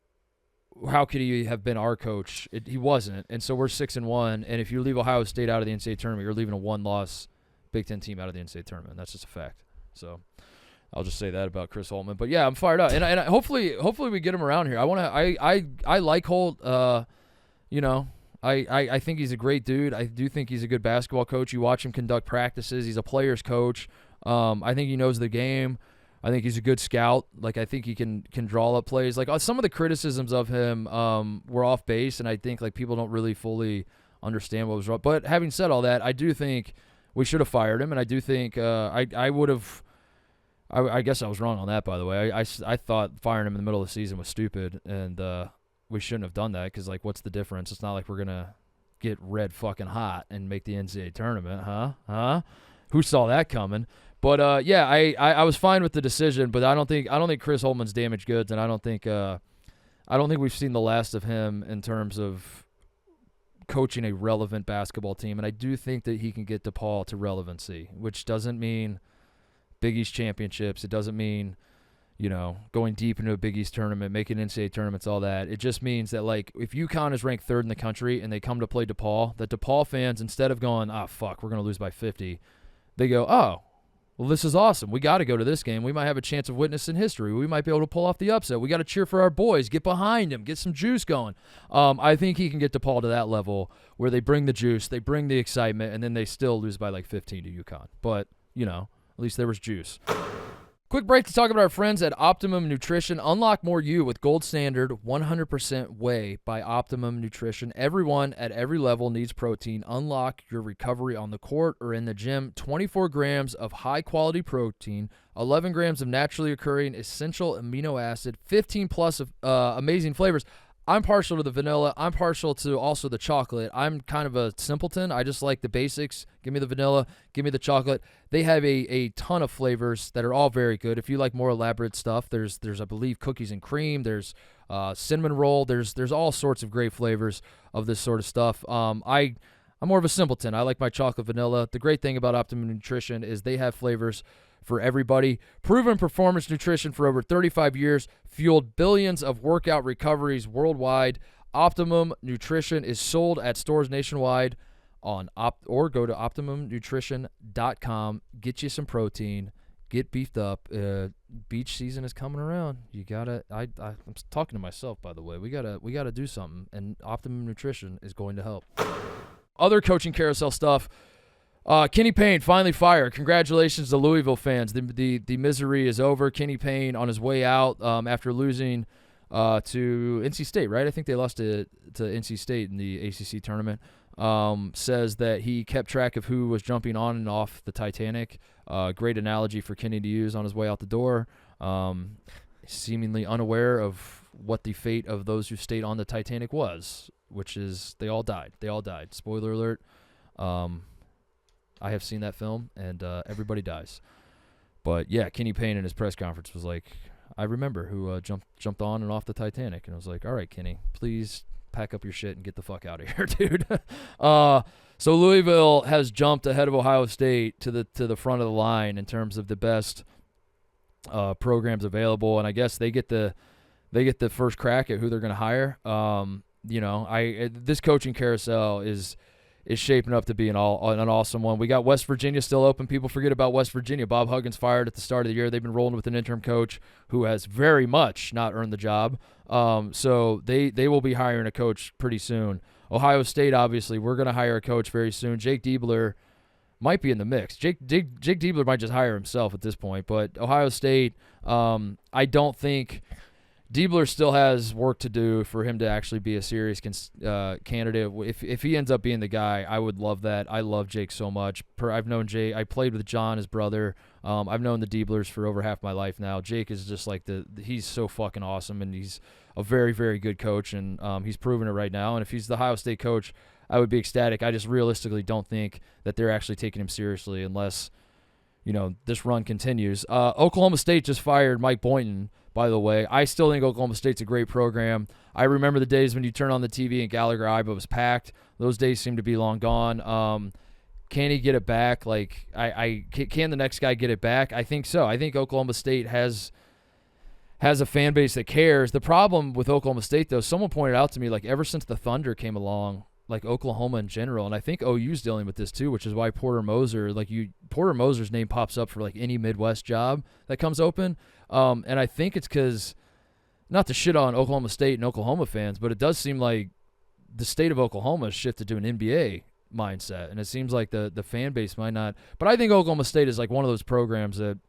how could he have been our coach? He wasn't, and so we're 6-1. And if you leave Ohio State out of the NCAA tournament, you're leaving a 1-loss Big Ten team out of the NCAA tournament. That's just a fact. So I'll just say that about Chris Holtmann. But yeah, I'm fired up, and hopefully we get him around here. I like Holt. I think he's a great dude. I do think he's a good basketball coach. You watch him conduct practices. He's a player's coach. I think he knows the game. I think he's a good scout. Like, I think he can draw up plays. Like, some of the criticisms of him were off base, and I think, like, people don't really fully understand what was wrong. But having said all that, I do think we should have fired him, and I do think I would have. I guess I was wrong on that, by the way. I thought firing him in the middle of the season was stupid, and we shouldn't have done that, because, like, what's the difference? It's not like we're gonna get red fucking hot and make the NCAA tournament, huh? Who saw that coming? But I was fine with the decision, but I don't think Chris Holtmann's damaged goods, and I don't think we've seen the last of him in terms of coaching a relevant basketball team. And I do think that he can get DePaul to relevancy, which doesn't mean Big East championships. It doesn't mean, going deep into a Big East tournament, making NCAA tournaments, all that. It just means that, like, if UConn is ranked 3rd in the country and they come to play DePaul, that DePaul fans, instead of going, fuck, we're going to lose by 50, they go, oh, well, this is awesome. We got to go to this game. We might have a chance of witnessing history. We might be able to pull off the upset. We got to cheer for our boys. Get behind him. Get some juice going. I think he can get DePaul to that level where they bring the juice, they bring the excitement, and then they still lose by like 15 to UConn. But, at least there was juice. Quick break to talk about our friends at Optimum Nutrition. Unlock more you with Gold Standard 100% Whey by Optimum Nutrition. Everyone at every level needs protein. Unlock your recovery on the court or in the gym. 24 grams of high-quality protein, 11 grams of naturally occurring essential amino acid, 15 plus of amazing flavors. I'm partial to the vanilla. I'm partial to also the chocolate. I'm kind of a simpleton. I just like the basics. Give me the vanilla. Give me the chocolate. They have a ton of flavors that are all very good. If you like more elaborate stuff, there's I believe cookies and cream. There's cinnamon roll. There's all sorts of great flavors of this sort of stuff. I'm more of a simpleton. I like my chocolate vanilla. The great thing about Optimum Nutrition is they have flavors for everybody. Proven performance nutrition for over 35 years, fueled billions of workout recoveries worldwide. Optimum Nutrition is sold at stores nationwide or go to OptimumNutrition.com. Get you some protein. Get beefed up. Beach season is coming around. You gotta. I'm talking to myself, by the way. We gotta do something, and Optimum Nutrition is going to help. Other coaching carousel stuff. Kenny Payne finally fired. Congratulations to Louisville fans. The misery is over. Kenny Payne on his way out after losing to NC State, right? I think they lost to NC State in the ACC tournament. Says that he kept track of who was jumping on and off the Titanic. Great analogy for Kenny to use on his way out the door. Seemingly unaware of what the fate of those who stayed on the Titanic was which is they all died. They all died. Spoiler alert. I have seen that film, and everybody dies. But yeah, Kenny Payne in his press conference was like, I remember who jumped on and off the Titanic, and I was like, all right, Kenny, please pack up your shit and get the fuck out of here, dude. So Louisville has jumped ahead of Ohio State to the front of the line in terms of the best programs available, and I guess they get the first crack at who they're going to hire. This coaching carousel is shaping up to be an awesome one. We got West Virginia still open. People forget about West Virginia. Bob Huggins fired at the start of the year. They've been rolling with an interim coach who has very much not earned the job. So they will be hiring a coach pretty soon. Ohio State, obviously, we're going to hire a coach very soon. Jake Diebler might be in the mix. Jake Diebler might just hire himself at this point. But Ohio State, I don't think – Diebler still has work to do for him to actually be a serious candidate. If he ends up being the guy, I would love that. I love Jake so much. I've known Jake. I played with John, his brother. I've known the Dieblers for over half my life now. Jake is just like he's so fucking awesome, and he's a very, very good coach, and he's proven it right now. And if he's the Ohio State coach, I would be ecstatic. I just realistically don't think that they're actually taking him seriously unless, this run continues. Oklahoma State just fired Mike Boynton. By the way, I still think Oklahoma State's a great program. I remember the days when you turn on the TV and Gallagher Iba was packed. Those days seem to be long gone. Can he get it back? Like, can the next guy get it back? I think so. I think Oklahoma State has a fan base that cares. The problem with Oklahoma State, though, someone pointed out to me, like, ever since the Thunder came along, like Oklahoma in general, and I think OU's dealing with this too, which is why Porter Moser's name pops up for like any Midwest job that comes open. And I think it's because, not to shit on Oklahoma State and Oklahoma fans, but it does seem like the state of Oklahoma has shifted to an NBA mindset, and it seems like the fan base might not. But I think Oklahoma State is like one of those programs that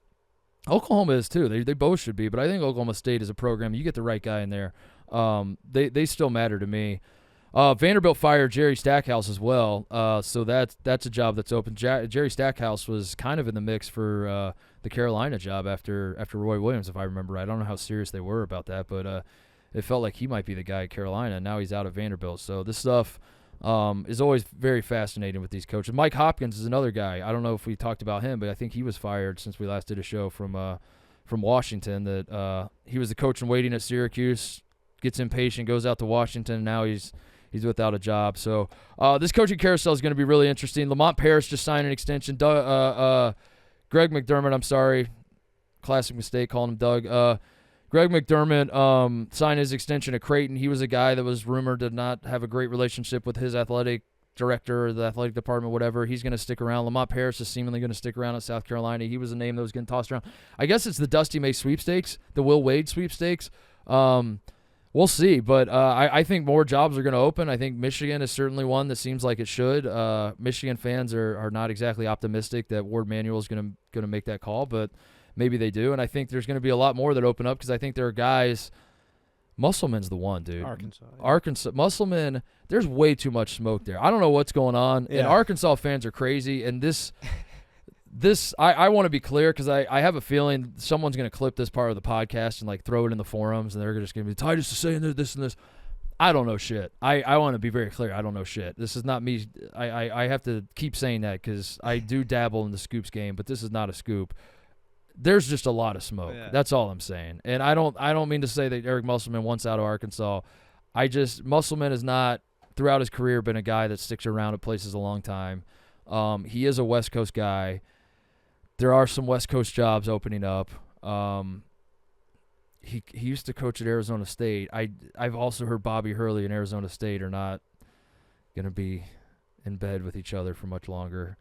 Oklahoma is too. They both should be, but I think Oklahoma State is a program. You get the right guy in there. They still matter to me. Vanderbilt fired Jerry Stackhouse as well, so that's a job that's open. Jerry Stackhouse was kind of in the mix for the Carolina job after Roy Williams, if I remember right. I don't know how serious they were about that, but it felt like he might be the guy at Carolina. Now he's out of Vanderbilt. So this stuff is always very fascinating with these coaches. Mike Hopkins is another guy. I don't know if we talked about him, but I think he was fired since we last did a show from Washington. That he was the coach in waiting at Syracuse, gets impatient, goes out to Washington, and now he's without a job. So this coaching carousel is going to be really interesting. Lamont Paris just signed an extension. Greg McDermott, I'm sorry. Classic mistake calling him Doug. Greg McDermott signed his extension at Creighton. He was a guy that was rumored to not have a great relationship with his athletic director or the athletic department, whatever. He's going to stick around. Lamont Paris is seemingly going to stick around at South Carolina. He was a name that was getting tossed around. I guess it's the Dusty May sweepstakes, the Will Wade sweepstakes. We'll see, but I think more jobs are going to open. I think Michigan is certainly one that seems like it should. Michigan fans are not exactly optimistic that Ward Manuel is going to make that call, but maybe they do. And I think there's going to be a lot more that open up because I think there are guys. Musselman's the one, dude. Arkansas. Musselman, there's way too much smoke there. I don't know what's going on. Yeah. And Arkansas fans are crazy. And this I want to be clear because I have a feeling someone's going to clip this part of the podcast and like throw it in the forums and they're just going to be, Titus is saying this and this. I don't know shit. I want to be very clear. I don't know shit. This is not me. I have to keep saying that because I do dabble in the scoops game, but this is not a scoop. There's just a lot of smoke. Yeah. That's all I'm saying. And I don't mean to say that Eric Musselman wants out of Arkansas. Musselman has not throughout his career been a guy that sticks around at places a long time. He is a West Coast guy. There are some West Coast jobs opening up. He used to coach at Arizona State. I've also heard Bobby Hurley and Arizona State are not going to be in bed with each other for much longer.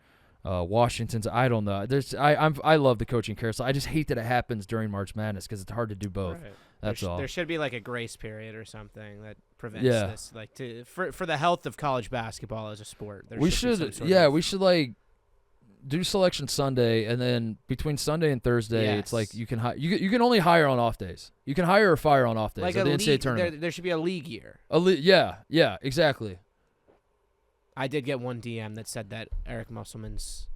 Washington's, I don't know. I love the coaching carousel. I just hate that it happens during March Madness because it's hard to do both. Right. That's all. There should be like a grace period or something that prevents this. Like for the health of college basketball as a sport. We should like do Selection Sunday, and then between Sunday and Thursday, it's like you can you can only hire on off days. You can hire or fire on off days. Like the NCAA tournament. There should be a league year. Yeah, exactly. I did get one DM that said that Eric Musselman's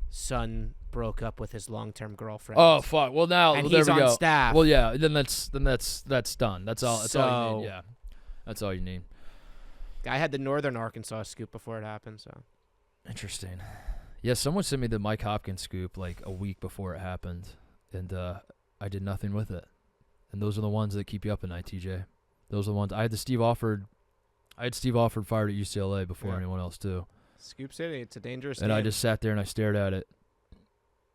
son broke up with his long-term girlfriend. Oh fuck! Well now and there he's we on go. Staff. Well yeah, then that's done. That's all. That's all you need. Yeah, that's all you need. I had the Northern Arkansas scoop before it happened. So interesting. Yeah, someone sent me the Mike Hopkins scoop like a week before it happened, and I did nothing with it. And those are the ones that keep you up at night, TJ. Those are the ones. I had Steve Alford fired at UCLA before anyone else too. Scoop City, it's a dangerous And game. I just sat there and I stared at it.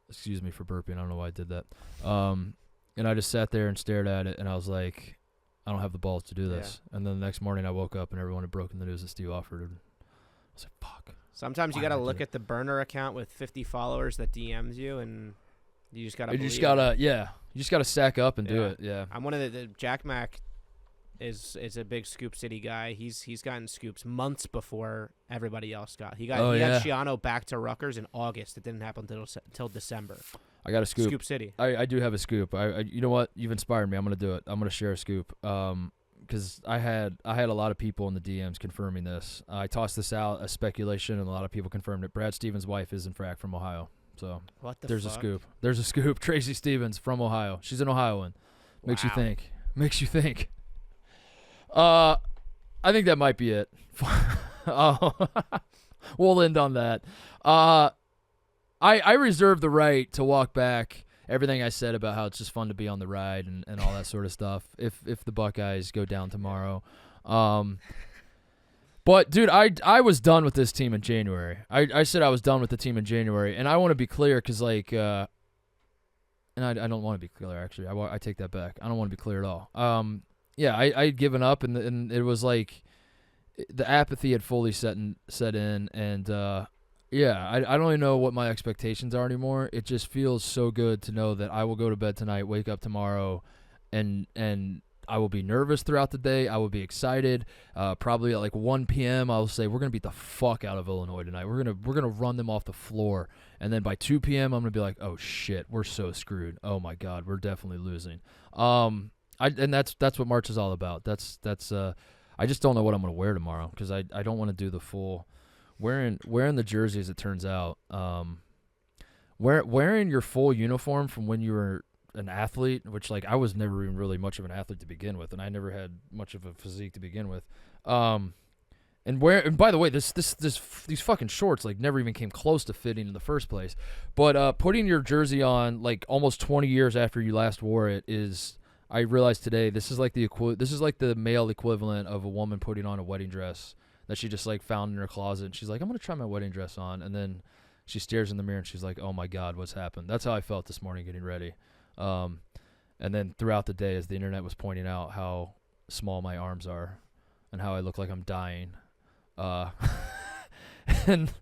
Excuse me for burping. I don't know why I did that. And I just sat there and stared at it, and I was like, I don't have the balls to do this. Yeah. And then the next morning I woke up and everyone had broken the news that Steve Alford. And I was like, fuck. Sometimes you got to look at the burner account with 50 followers that DMs you, and you just got to You just got to stack up and do it. Yeah. I'm one of the Jack Mack is a big Scoop City guy. He's gotten scoops months before everybody else got. He had Shiano back to Rutgers in August. It didn't happen until December. I got a scoop. Scoop City. I do have a scoop. You know what? You've inspired me. I'm gonna do it. I'm gonna share a scoop. Because I had a lot of people in the DMs confirming this. I tossed this out as speculation, and a lot of people confirmed it. Brad Stevens' wife is in fact from Ohio. So there's a scoop. There's a scoop. Tracy Stevens from Ohio. She's an Ohioan. Makes you think. I think that might be it. We'll end on that. I reserve the right to walk back everything I said about how it's just fun to be on the ride and all that sort of stuff if the Buckeyes go down tomorrow. But, dude, I was done with this team in January. I said I was done with the team in January, and I want to be clear because, like, and I don't want to be clear, actually. I take that back. I don't want to be clear at all. Yeah, I'd given up, and it was like the apathy had fully set in, and yeah, I don't even know what my expectations are anymore. It just feels so good to know that I will go to bed tonight, wake up tomorrow, and I will be nervous throughout the day. I will be excited. Probably at like 1 p.m. I'll say we're gonna beat the fuck out of Illinois tonight. We're gonna run them off the floor, and then by 2 p.m. I'm gonna be like, oh shit, we're so screwed. Oh my god, we're definitely losing. And that's what March is all about. That's I just don't know what I'm gonna wear tomorrow because I don't want to do the full. Wearing the jersey, as it turns out, wearing your full uniform from when you were an athlete, which like I was never even really much of an athlete to begin with, and I never had much of a physique to begin with. And by the way, these fucking shorts like never even came close to fitting in the first place. But putting your jersey on like almost 20 years after you last wore it is. I realized today this is like the male equivalent of a woman putting on a wedding dress that she just like found in her closet, and she's like, I'm gonna try my wedding dress on, and then she stares in the mirror and she's like, oh my god, what's happened? That's how I felt this morning getting ready. And then throughout the day, as the internet was pointing out how small my arms are and how I look like I'm dying, and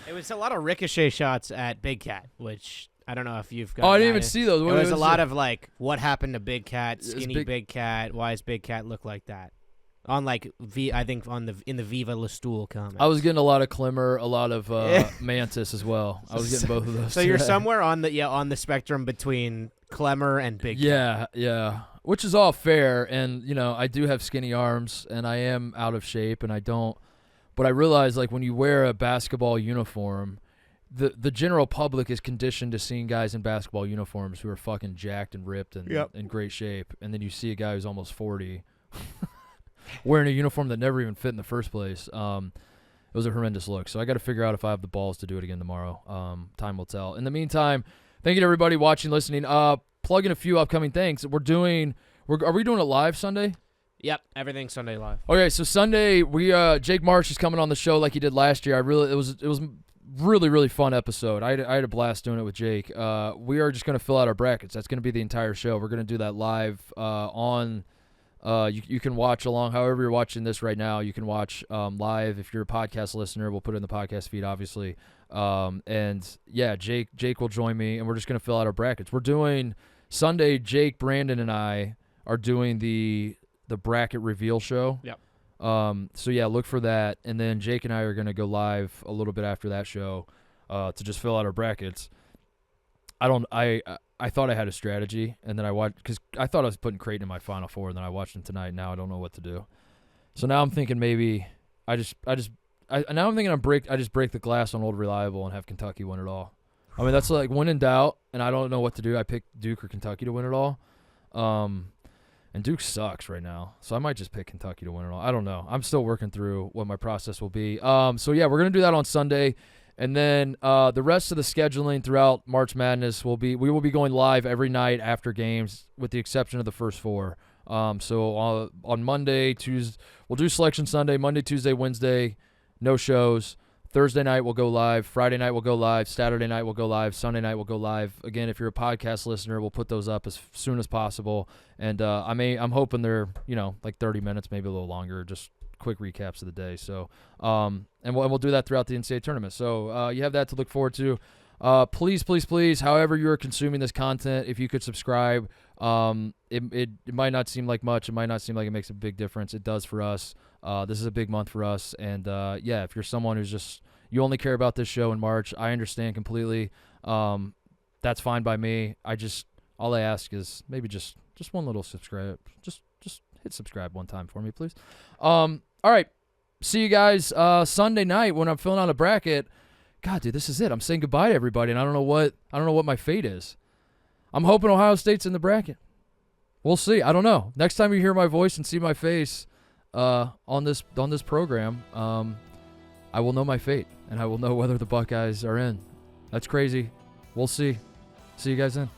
it was a lot of ricochet shots at Big Cat, which I don't know if you've got. Oh, I didn't even see those. It was a lot of like, what happened to Big Cat, skinny Big Cat? Why does Big Cat look like that? On like I think in the Viva La Stool comments. I was getting a lot of Clemmer, a lot of Mantis as well. I was getting both of those. So you're somewhere on the spectrum between Clemmer and Big Cat. Yeah. Which is all fair, and you know I do have skinny arms, and I am out of shape, and I don't. But I realize like when you wear a basketball uniform, the general public is conditioned to seeing guys in basketball uniforms who are fucking jacked and ripped and in great shape, and then you see a guy who's almost 40. Wearing a uniform that never even fit in the first place. It was a horrendous look. So I got to figure out if I have the balls to do it again tomorrow. Time will tell. In the meantime, thank you to everybody watching, listening. Plug in a few upcoming things. Are we doing it live Sunday? Yep, everything's Sunday live. Okay, so Sunday Jake Marsh is coming on the show like he did last year. It was really, really fun episode. I had a blast doing it with Jake. We are just going to fill out our brackets. That's going to be the entire show. We're going to do that live on. You can watch along however you're watching this right now. You can watch live if you're a podcast listener. We'll put it in the podcast feed, obviously. And yeah, Jake will join me, and we're just gonna fill out our brackets. We're doing Sunday. Jake, Brandon, and I are doing the bracket reveal show. Yep. So yeah, look for that, and then Jake and I are gonna go live a little bit after that show to just fill out our brackets. I thought I had a strategy, and then I watched because I thought I was putting Creighton in my Final Four, and then I watched them tonight. Now I don't know what to do. So now I'm thinking maybe I just break the glass on Old Reliable and have Kentucky win it all. I mean that's like when in doubt, and I don't know what to do. I pick Duke or Kentucky to win it all. And Duke sucks right now, so I might just pick Kentucky to win it all. I don't know. I'm still working through what my process will be. So, yeah, we're going to do that on Sunday. And then the rest of the scheduling throughout March Madness we will be going live every night after games with the exception of the first 4. So on Monday, Tuesday, we'll do Selection Sunday, Monday, Tuesday, Wednesday, no shows. Thursday night we'll go live. Friday night we'll go live. Saturday night we'll go live. Sunday night we'll go live. Again, if you're a podcast listener, we'll put those up as soon as possible. And I'm hoping they're like 30 minutes, maybe a little longer, just quick recaps of the day. So and we'll do that throughout the NCAA tournament. So you have that to look forward to. Please, however you're consuming this content, if you could subscribe. It might not seem like much. It might not seem like it makes a big difference. It does for us. This is a big month for us. And, if you're someone who's just – you only care about this show in March, I understand completely. That's fine by me. All I ask is maybe just one little subscribe. Just hit subscribe one time for me, please. All right. See you guys Sunday night when I'm filling out a bracket. God, dude, this is it. I'm saying goodbye to everybody, and I don't know what my fate is. I'm hoping Ohio State's in the bracket. We'll see. I don't know. Next time you hear my voice and see my face on this program, I will know my fate, and I will know whether the Buckeyes are in. That's crazy. We'll see. See you guys then.